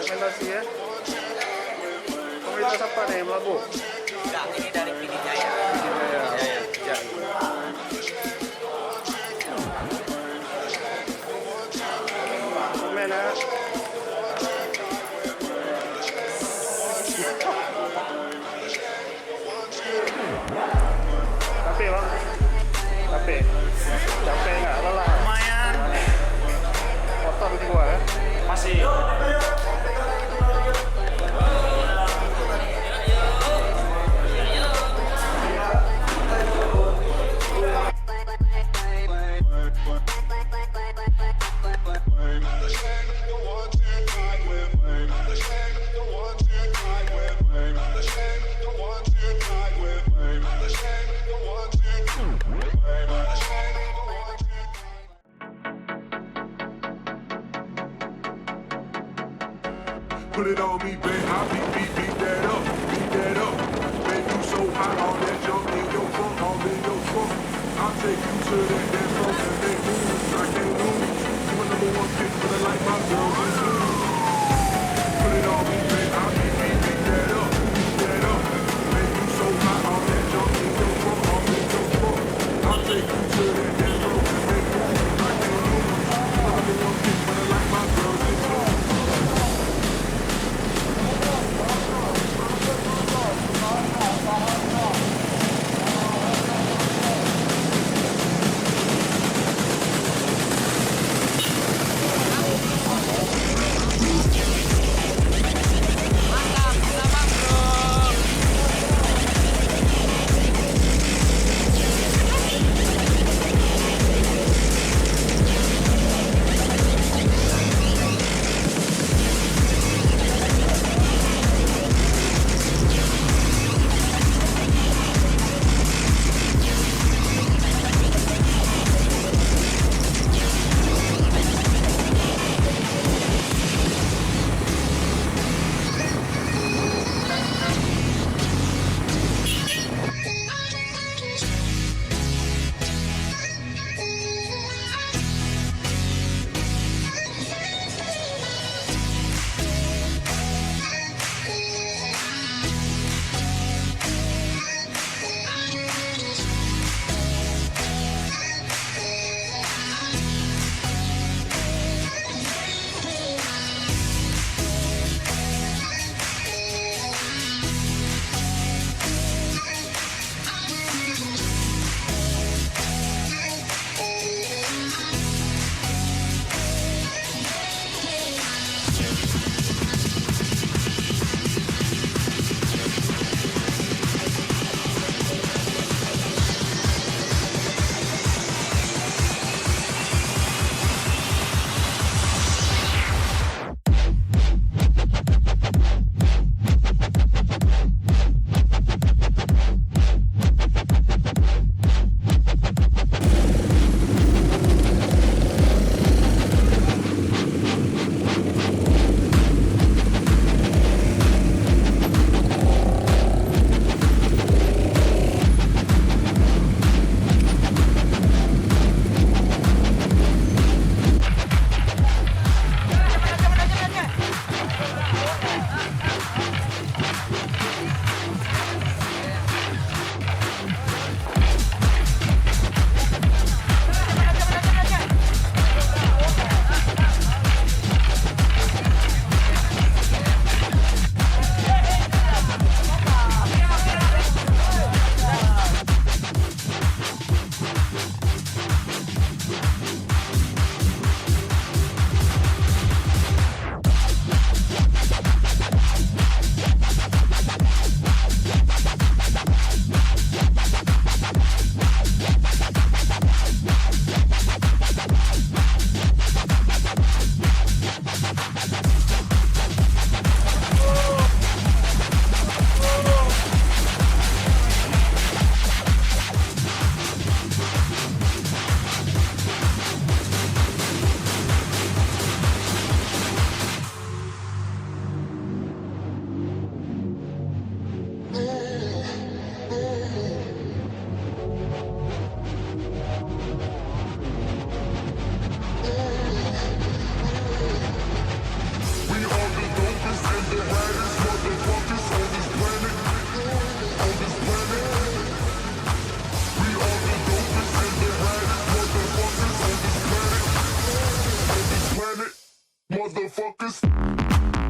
Rekomendasi ya. Komunitas apa nih Melabu? Enggak, ini dari Pidijaya. Ya. Komen ya. Tapi bang, capek nggak lelah? Lumayan. Kotor gua ya. Masih. Put it on me, babe. I beat that up, Man, you so hot, all that junk in your trunk, all in your trunk. I'll take you to that dance floor and they move. I can't lose. You a number one pick, but I like my girls in blue. Put it on me, babe. I beat that up, Man, you so hot, all that junk in your trunk, all in your trunk. I'll take you to that dance floor and they move. I can't lose. You a number one pick, but I like my girls in blue. motherfuckers.